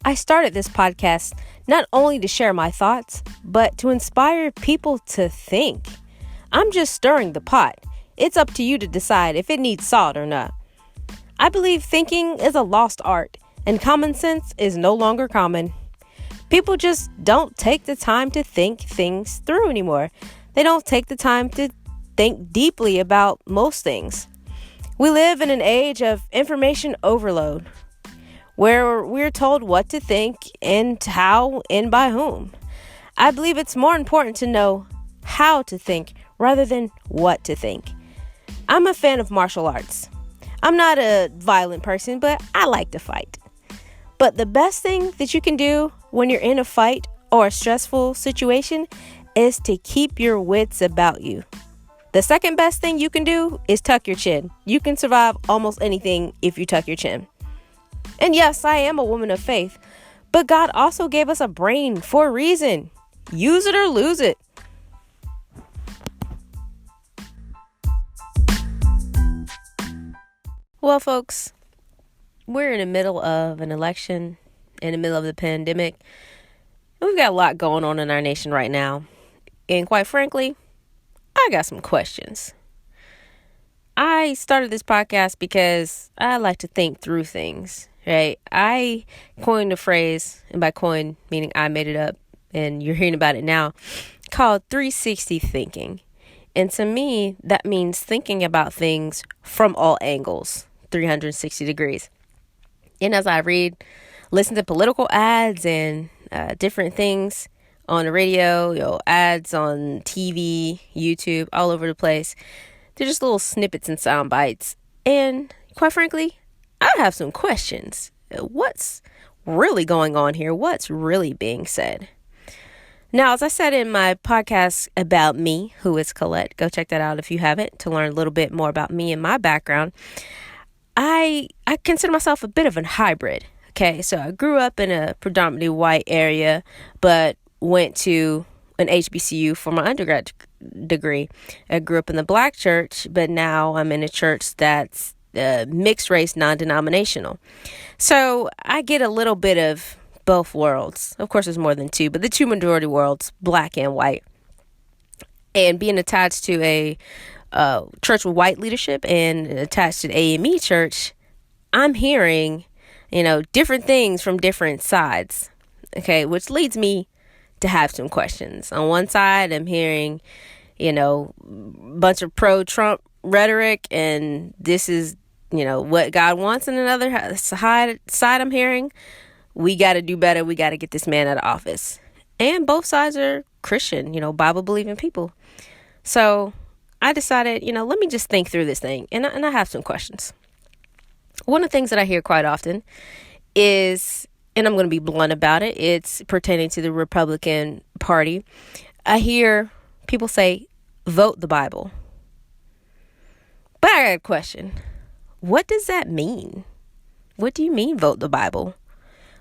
I started this podcast not only to share my thoughts, but to inspire people to think. I'm just stirring the pot. It's up to you to decide if it needs salt or not. I believe thinking is a lost art, and common sense is no longer common. People just don't take the time to think things through anymore. They don't take the time to think deeply about most things. We live in an age of information overload, where we're told what to think and how and by whom. I believe it's more important to know how to think rather than what to think. I'm a fan of martial arts. I'm not a violent person, but I like to fight. But the best thing that you can do when you're in a fight or a stressful situation is to keep your wits about you. The second best thing you can do is tuck your chin. You can survive almost anything if you tuck your chin. And yes, I am a woman of faith, but God also gave us a brain for a reason. Use it or lose it. Well, folks, we're in the middle of an election, in the middle of the pandemic. We've got a lot going on in our nation right now. And quite frankly, I got some questions. I started this podcast because I like to think through things, right? I coined a phrase, and by coin, meaning I made it up, and you're hearing about it now, called 360 thinking. And to me, that means thinking about things from all angles, 360 degrees. And as I listen to political ads and different things on the radio, ads on TV, YouTube, all over the place, they're just little snippets and sound bites. And quite frankly, I have some questions. What's really going on here? What's really being said? Now, as I said in my podcast about me, who is Colette, go check that out if you haven't, to learn a little bit more about me and my background. I consider myself a bit of a hybrid. Okay, so I grew up in a predominantly white area, but went to an HBCU for my undergrad degree. I grew up in the black church, but now I'm in a church that's mixed race, non-denominational. So I get a little bit of both worlds. Of course, there's more than two, but the two majority worlds, black and white. And being attached to a church with white leadership and attached to the AME church, I'm hearing, different things from different sides. Okay, which leads me to have some questions. On one side, I'm hearing, a bunch of pro-Trump rhetoric, and this is, what God wants. And another side, I'm hearing, we got to do better. We got to get this man out of office. And both sides are Christian, Bible-believing people. So I decided, let me just think through this thing. And I have some questions. One of the things that I hear quite often is, and I'm going to be blunt about it, it's pertaining to the Republican Party. I hear people say, vote the Bible. But I got a question. What does that mean? What do you mean, vote the Bible?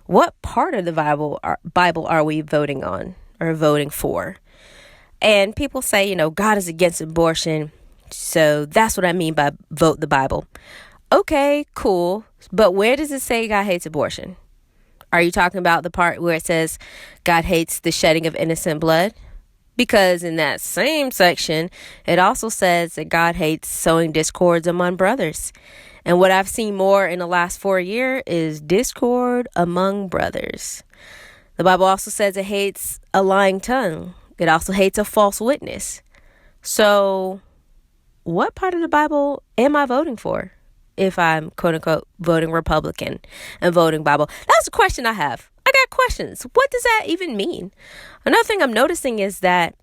What part of the Bible are we voting on or voting for? And people say, God is against abortion. So that's what I mean by vote the Bible. Okay, cool. But where does it say God hates abortion? Are you talking about the part where it says God hates the shedding of innocent blood? Because in that same section, it also says that God hates sowing discords among brothers. And what I've seen more in the last 4 years is discord among brothers. The Bible also says it hates a lying tongue. It also hates a false witness. So what part of the Bible am I voting for if I'm, quote unquote, voting Republican and voting Bible? That's a question I have. I got questions. What does that even mean? Another thing I'm noticing is that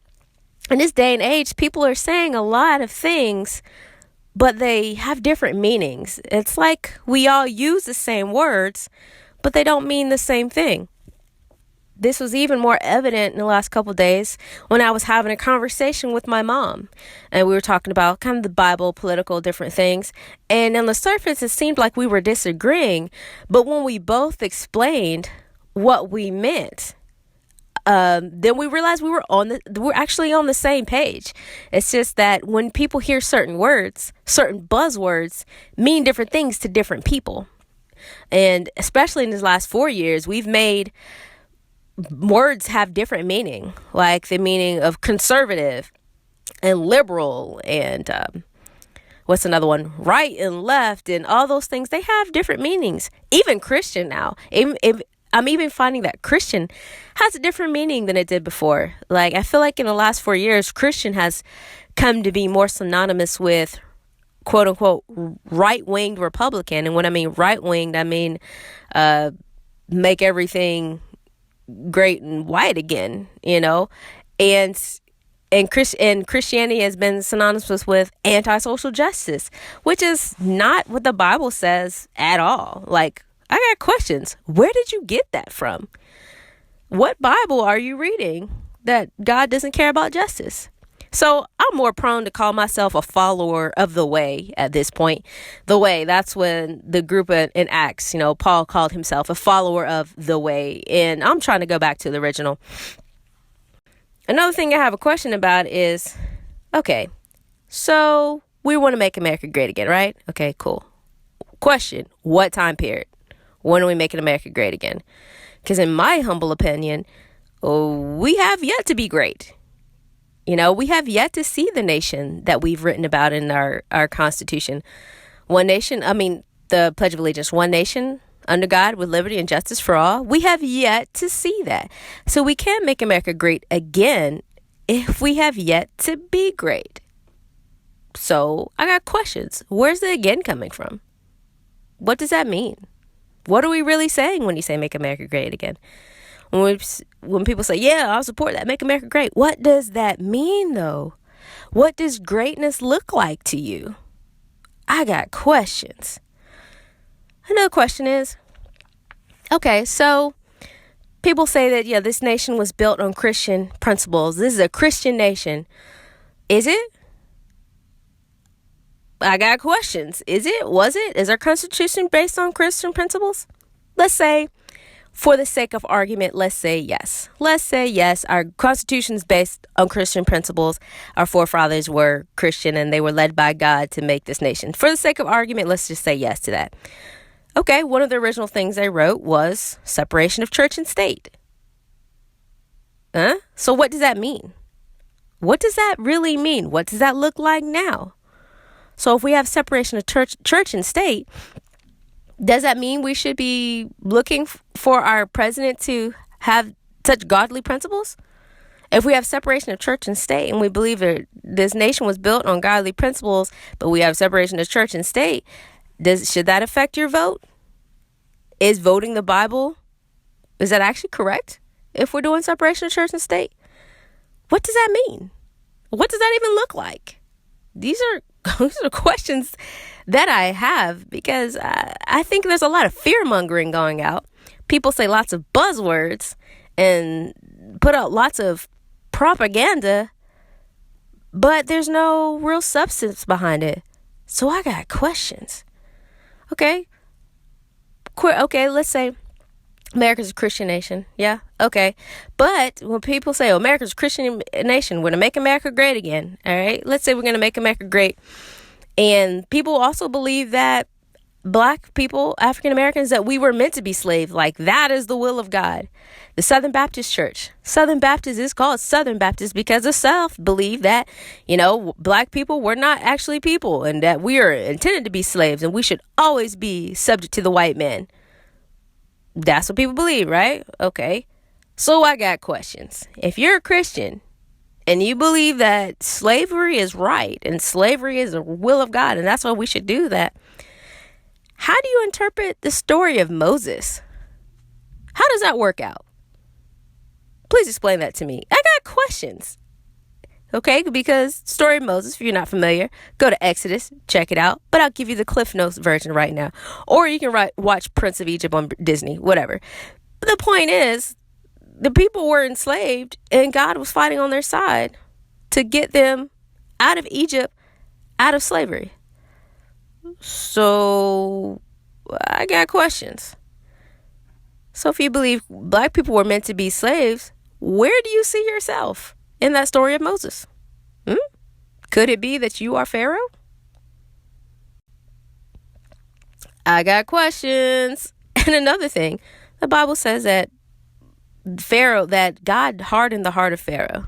in this day and age, people are saying a lot of things, but they have different meanings. It's like we all use the same words, but they don't mean the same thing. This was even more evident in the last couple of days when I was having a conversation with my mom. And we were talking about kind of the Bible, political, different things. And on the surface, it seemed like we were disagreeing. But when we both explained what we meant, then we realized we're actually on the same page. It's just that when people hear certain words, certain buzzwords mean different things to different people. And especially in these last 4 years, we've made words have different meaning, like the meaning of conservative and liberal and what's another one? Right and left, and all those things, they have different meanings. Even Christian now. I'm even finding that Christian has a different meaning than it did before. Like, I feel like in the last 4 years, Christian has come to be more synonymous with quote unquote right-winged Republican. And when I mean right-winged, I mean make everything great and white again, you know? And Christianity has been synonymous with anti-social justice, which is not what the Bible says at all. Like, I got questions. Where did you get that from? What Bible are you reading that God doesn't care about justice? So I'm more prone to call myself a follower of the way at this point. The way, that's when the group in Acts, Paul called himself a follower of the way. And I'm trying to go back to the original. Another thing I have a question about is, okay, so we want to make America great again, right? Okay, cool. Question, what time period? When are we making America great again? Because in my humble opinion, we have yet to be great. We have yet to see the nation that we've written about in our Constitution. One nation, the Pledge of Allegiance, one nation under God with liberty and justice for all. We have yet to see that. So we can't make America great again if we have yet to be great. So I got questions. Where's the again coming from? What does that mean? What are we really saying when you say make America great again? When people say, yeah, I'll support that, make America great. What does that mean, though? What does greatness look like to you? I got questions. Another question is, okay, so people say that, yeah, this nation was built on Christian principles. This is a Christian nation. Is it? I got questions. Is it? Was it? Is our Constitution based on Christian principles? Let's say, for the sake of argument, let's say yes. Let's say yes, our Constitution is based on Christian principles. Our forefathers were Christian and they were led by God to make this nation. For the sake of argument, let's just say yes to that. Okay, one of the original things they wrote was separation of church and state. So what does that mean? What does that really mean? What does that look like now? So if we have separation of church and state, does that mean we should be looking for our president to have such godly principles? If we have separation of church and state and we believe that this nation was built on godly principles, but we have separation of church and state, should that affect your vote? Is voting the Bible, is that actually correct if we're doing separation of church and state? What does that mean? What does that even look like? These are questions that I have because I think there's a lot of fear-mongering going out. People say lots of buzzwords and put out lots of propaganda, but there's no real substance behind it. So I got questions. Okay, let's say America's a Christian nation. Yeah, okay. But when people say, America's a Christian nation, we're going to make America great again. All right, let's say we're going to make America great. And people also believe that Black people, African Americans, that we were meant to be slaves. Like, that is the will of God. The Southern Baptist Church. Southern Baptist is called Southern Baptist because the South believed that, Black people were not actually people and that we are intended to be slaves and we should always be subject to the white man. That's what people believe, right? Okay. So I got questions. If you're a Christian and you believe that slavery is right and slavery is the will of God and that's why we should do that, how do you interpret the story of Moses? How does that work out? Please explain that to me. I got questions. Okay, because story of Moses, if you're not familiar, go to Exodus, check it out. But I'll give you the Cliff Notes version right now. Or you can watch Prince of Egypt on Disney, whatever. But the point is, the people were enslaved and God was fighting on their side to get them out of Egypt, out of slavery. So I got questions. So if you believe Black people were meant to be slaves, where do you see yourself in that story of Moses? Could it be that you are Pharaoh? I got questions. And another thing, the Bible says that God hardened the heart of Pharaoh.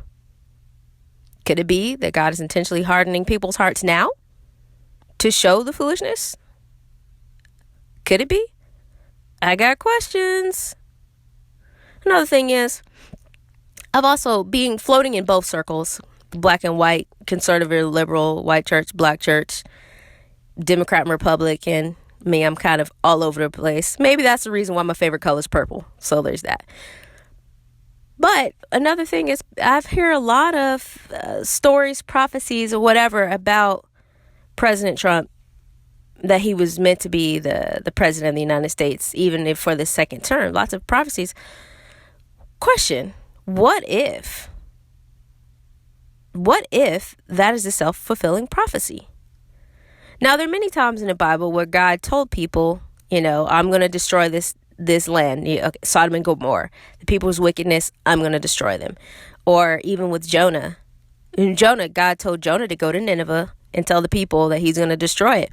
Could it be that God is intentionally hardening people's hearts now to show the foolishness? Could it be? I got questions. Another thing is, I've also been floating in both circles, black and white, conservative, liberal, white church, black church, Democrat and Republican. Me, I'm kind of all over the place. Maybe that's the reason why my favorite color is purple. So there's that. But another thing is, I've heard a lot of stories, prophecies, or whatever about President Trump, that he was meant to be the president of the United States, even if for the second term. Lots of prophecies. Question, what if that is a self-fulfilling prophecy? Now, there are many times in the Bible where God told people, I'm going to destroy this land, Sodom and Gomorrah, the people's wickedness, I'm going to destroy them. Or even with Jonah. In Jonah, God told Jonah to go to Nineveh and tell the people that he's going to destroy it.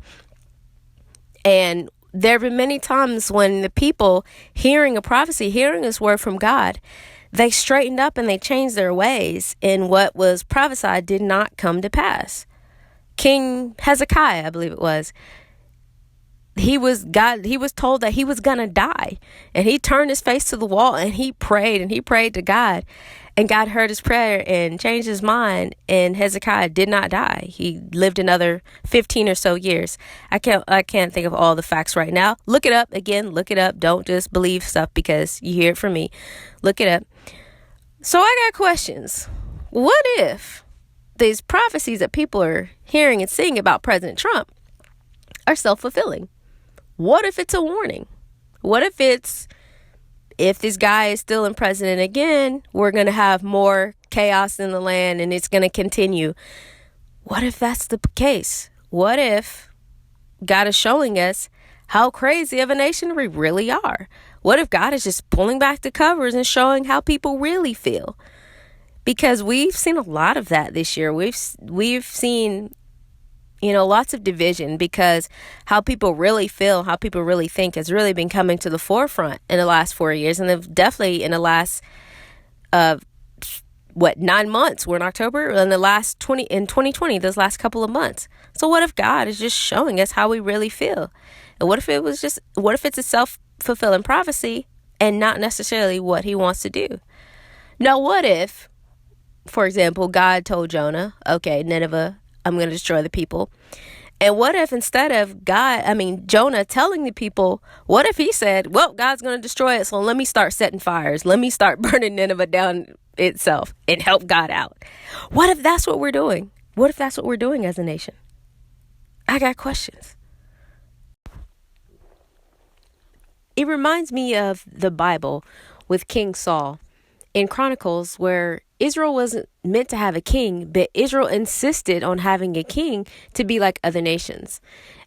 And there have been many times when the people, hearing a prophecy, hearing this word from God, they straightened up and they changed their ways, and what was prophesied did not come to pass. King Hezekiah, I believe it was, he was told that he was going to die, and he turned his face to the wall and he prayed to God, and God heard his prayer and changed his mind, and Hezekiah did not die. He lived another 15 or so years. I can't think of all the facts right now. Look it up. Again, look it up. Don't just believe stuff because you hear it from me. Look it up. So I got questions. What if these prophecies that people are hearing and seeing about President Trump are self-fulfilling? What if it's a warning? What if this guy is still in president again, we're going to have more chaos in the land and it's going to continue? What if that's the case? What if God is showing us how crazy of a nation we really are? What if God is just pulling back the covers and showing how people really feel? Because we've seen a lot of that this year. We've seen, lots of division, because how people really feel, how people really think has really been coming to the forefront in the last 4 years. And definitely in the last, 9 months, we're in October, in 2020, those last couple of months. So what if God is just showing us how we really feel? And what if it's a self-fulfilling prophecy and not necessarily what he wants to do? Now, what if, for example, God told Jonah, okay, Nineveh, I'm going to destroy the people. And what if instead of Jonah telling the people, what if he said, well, God's going to destroy it, so let me start setting fires. Let me start burning Nineveh down itself and help God out. What if that's what we're doing? What if that's what we're doing as a nation? I got questions. It reminds me of the Bible with King Saul in Chronicles, where Israel wasn't meant to have a king, but Israel insisted on having a king to be like other nations.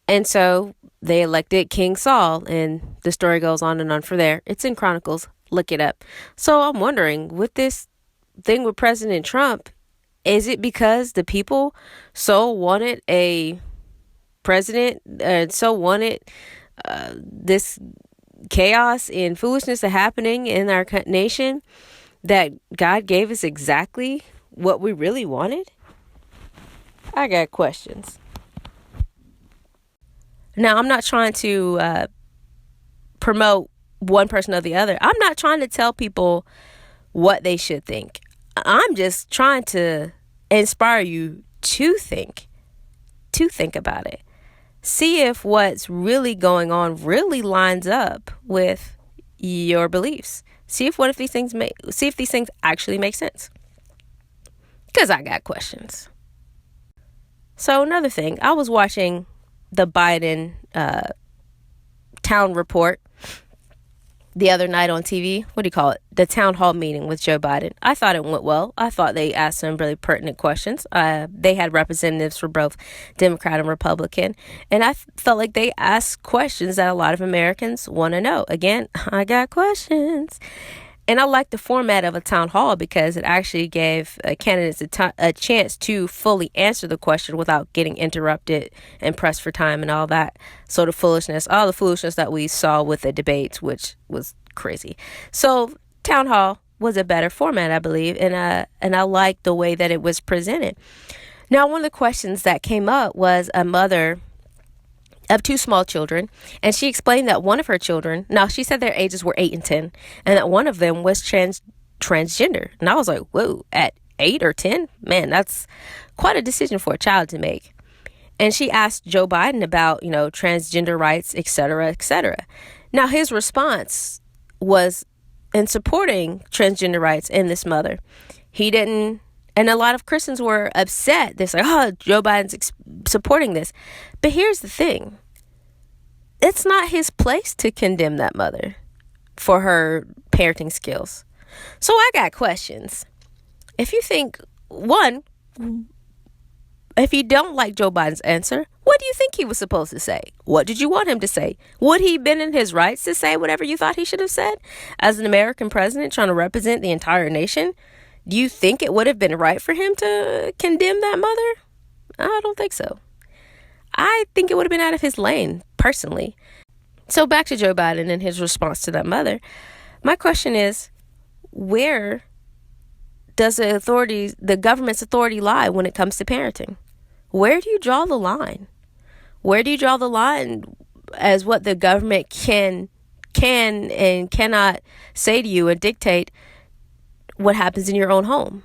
And so they elected King Saul, and the story goes on and on from there. It's in Chronicles. Look it up. So I'm wondering, with this thing with President Trump, is it because the people so wanted a president, so wanted this chaos and foolishness happening in our nation, that God gave us exactly what we really wanted? I got questions. Now, I'm not trying to promote one person or the other. I'm not trying to tell people what they should think. I'm just trying to inspire you to think about it. See if what's really going on really lines up with your beliefs. See if these things actually make sense. Because I got questions. So another thing, I was watching the Biden town report the other night on TV. What do you call it? The town hall meeting with Joe Biden. I thought it went well. I thought they asked some really pertinent questions. They had representatives for both Democrat and Republican. And I felt like they asked questions that a lot of Americans want to know. Again, I got questions. And I like the format of a town hall because it actually gave candidates a chance to fully answer the question without getting interrupted and pressed for time and all that sort of foolishness, all the foolishness that we saw with the debates, which was crazy. So town hall was a better format, I believe, and I liked the way that it was presented. Now, one of the questions that came up was a mother of two small children, and she explained that one of her children, now she said their ages were 8 and 10, and that one of them was transgender. And I was like, whoa, at 8 or 10? Man, that's quite a decision for a child to make. And she asked Joe Biden about, transgender rights, et cetera, et cetera. Now, his response was in supporting transgender rights in this mother. He didn't, and a lot of Christians were upset. They're like, oh, Joe Biden's supporting this. But here's the thing. It's not his place to condemn that mother for her parenting skills. So I got questions. If you think, one, if you don't like Joe Biden's answer, what do you think he was supposed to say? What did you want him to say? Would he have been in his rights to say whatever you thought he should have said? As an American president trying to represent the entire nation, do you think it would have been right for him to condemn that mother? I don't think so. I think it would have been out of his lane, personally. So back to Joe Biden and his response to that mother. My question is, where does the government's authority lie when it comes to parenting? Where do you draw the line? Where do you draw the line as what the government can and cannot say to you and dictate what happens in your own home?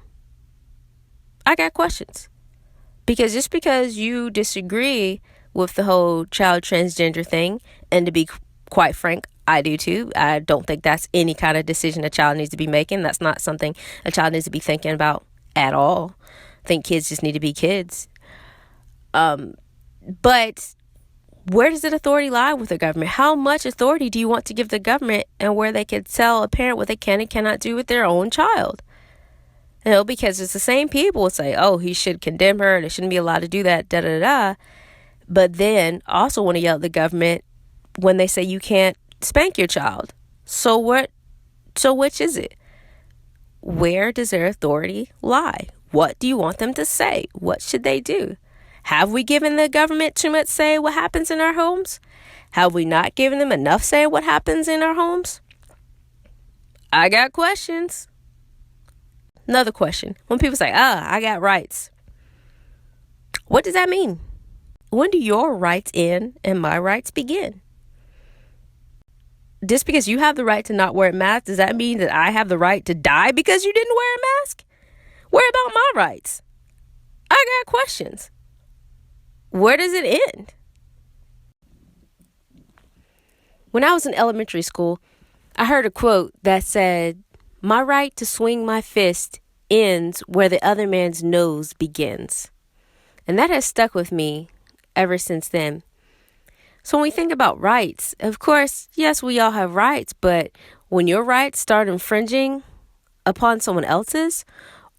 I got questions. Because just because you disagree with the whole child transgender thing, and to be quite frank, I do too. I don't think that's any kind of decision a child needs to be making. That's not something a child needs to be thinking about at all. I think kids just need to be kids. But where does that authority lie with the government? How much authority do you want to give the government, and where they could tell a parent what they can and cannot do with their own child? Because it's the same people who say, oh, he should condemn her, they shouldn't be allowed to do that, da-da-da. But then also want to yell at the government when they say you can't spank your child. So what? So which is it? Where does their authority lie? What do you want them to say? What should they do? Have we given the government too much say what happens in our homes? Have we not given them enough say what happens in our homes? I got questions. Another question. When people say, I got rights. What does that mean? When do your rights end and my rights begin? Just because you have the right to not wear a mask, does that mean that I have the right to die because you didn't wear a mask? Where about my rights? I got questions. Where does it end? When I was in elementary school, I heard a quote that said, my right to swing my fist ends where the other man's nose begins. And that has stuck with me ever since then. So when we think about rights, of course, yes, we all have rights, but when your rights start infringing upon someone else's,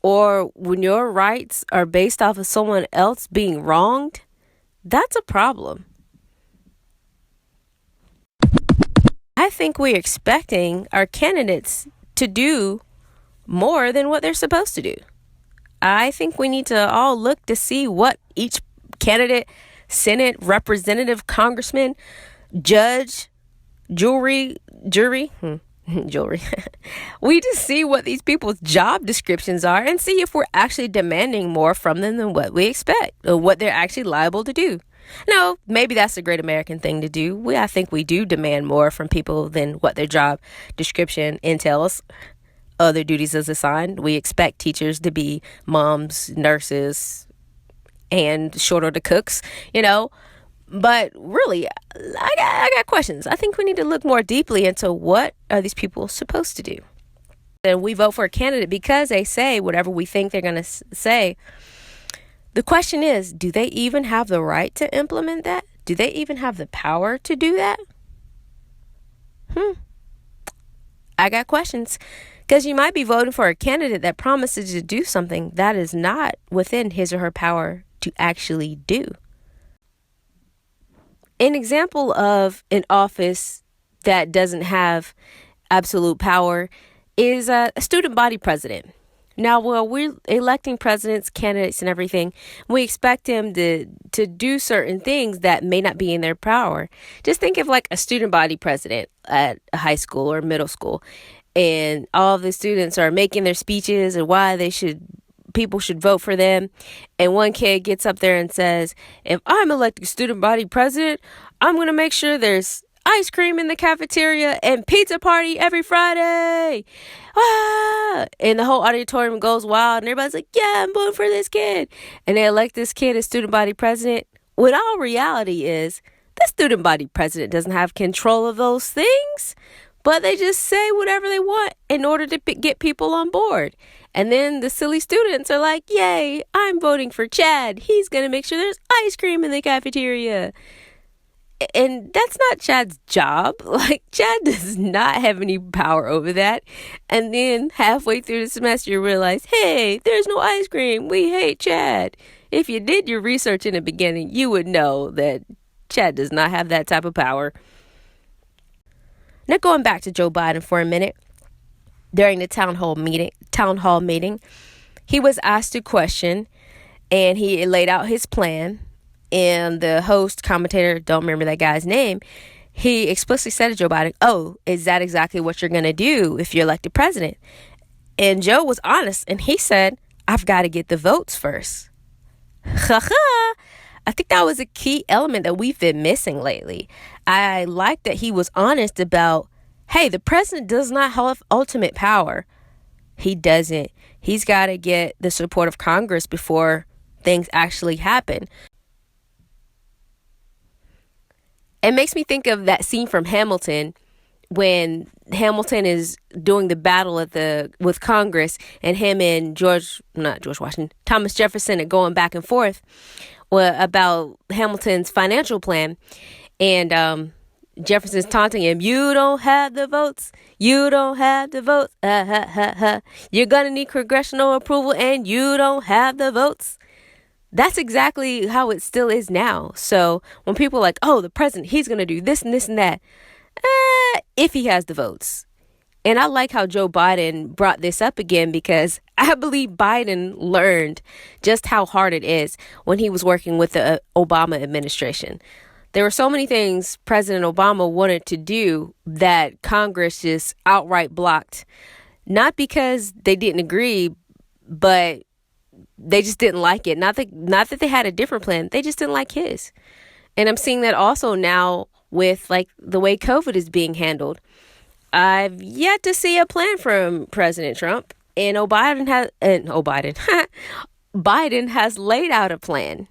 or when your rights are based off of someone else being wronged, that's a problem. I think we're expecting our candidates to do more than what they're supposed to do. I think we need to all look to see what each candidate, Senate, representative, congressman, judge, jury. We just see what these people's job descriptions are and see if we're actually demanding more from them than what we expect or what they're actually liable to do. No, maybe that's a great American thing to do. I think we do demand more from people than what their job description entails. Other duties is assigned. We expect teachers to be moms, nurses, and short order cooks, But really, I got questions. I think we need to look more deeply into what are these people supposed to do. And we vote for a candidate because they say whatever we think they're going to say. The question is, do they even have the right to implement that? Do they even have the power to do that? I got questions. Because you might be voting for a candidate that promises to do something that is not within his or her power to actually do. An example of an office that doesn't have absolute power is a student body president. Now, while we're electing presidents, candidates, and everything, we expect them to do certain things that may not be in their power. Just think of like a student body president at a high school or middle school, and all of the students are making their speeches and why people should vote for them. And one kid gets up there and says, if I'm elected student body president, I'm going to make sure there's ice cream in the cafeteria and pizza party every Friday. Ah! And the whole auditorium goes wild and everybody's like, yeah, I'm voting for this kid. And they elect this kid as student body president. When all reality is, the student body president doesn't have control of those things, but they just say whatever they want in order to get people on board. And then the silly students are like, yay, I'm voting for Chad. He's going to make sure there's ice cream in the cafeteria. And that's not Chad's job. Like, Chad does not have any power over that. And then halfway through the semester, you realize, hey, there's no ice cream. We hate Chad. If you did your research in the beginning, you would know that Chad does not have that type of power. Now, going back to Joe Biden for a minute. During the town hall meeting, he was asked a question, and he laid out his plan. And the host, commentator, don't remember that guy's name, he explicitly said to Joe Biden, oh, is that exactly what you're going to do if you're elected president? And Joe was honest, and he said, I've got to get the votes first. I think that was a key element that we've been missing lately. I like that he was honest about, hey, the president does not have ultimate power. He doesn't. He's got to get the support of Congress before things actually happen. It makes me think of that scene from Hamilton when Hamilton is doing the battle with Congress, and him and Thomas Jefferson are going back and forth about Hamilton's financial plan. And Jefferson's taunting him, you don't have the votes. You don't have the votes. You're going to need congressional approval, and you don't have the votes. That's exactly how it still is now. So when people are like, oh, the president, he's going to do this and this and that, if he has the votes. And I like how Joe Biden brought this up again, because I believe Biden learned just how hard it is when he was working with the Obama administration. There were so many things President Obama wanted to do that Congress just outright blocked. Not because they didn't agree, but they just didn't like it. Not that they had a different plan. They just didn't like his. And I'm seeing that also now with like the way COVID is being handled. I've yet to see a plan from President Trump, and Biden has laid out a plan.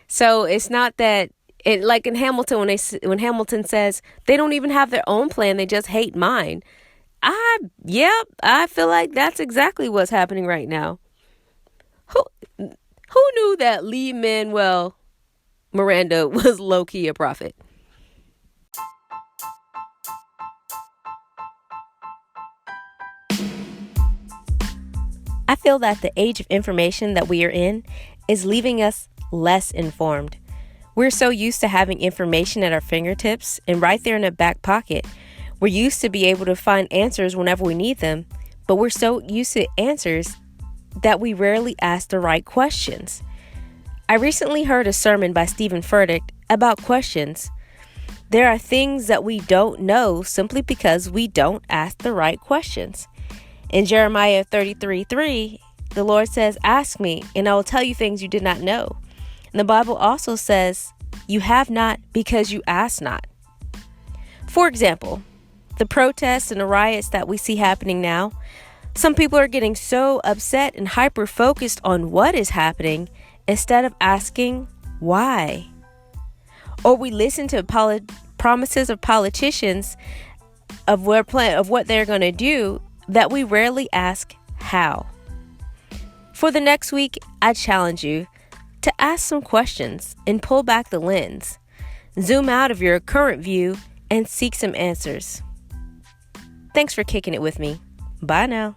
So it's not that like in Hamilton, when Hamilton says they don't even have their own plan, they just hate mine. I feel like that's exactly what's happening right now. Who knew that Lin-Manuel Miranda was low-key a prophet? I feel that the age of information that we are in is leaving us less informed. We're so used to having information at our fingertips and right there in the back pocket. We're used to be able to find answers whenever we need them, but we're so used to answers that we rarely ask the right questions. I recently heard a sermon by Stephen Furtick about questions. There are things that we don't know simply because we don't ask the right questions. In Jeremiah 33:3, the Lord says, ask me, and I will tell you things you did not know. And the Bible also says, you have not because you ask not. For example, the protests and the riots that we see happening now, some people are getting so upset and hyper-focused on what is happening instead of asking why. Or we listen to promises of politicians of what they're going to do that we rarely ask how. For the next week, I challenge you to ask some questions and pull back the lens. Zoom out of your current view and seek some answers. Thanks for kicking it with me. Bye now.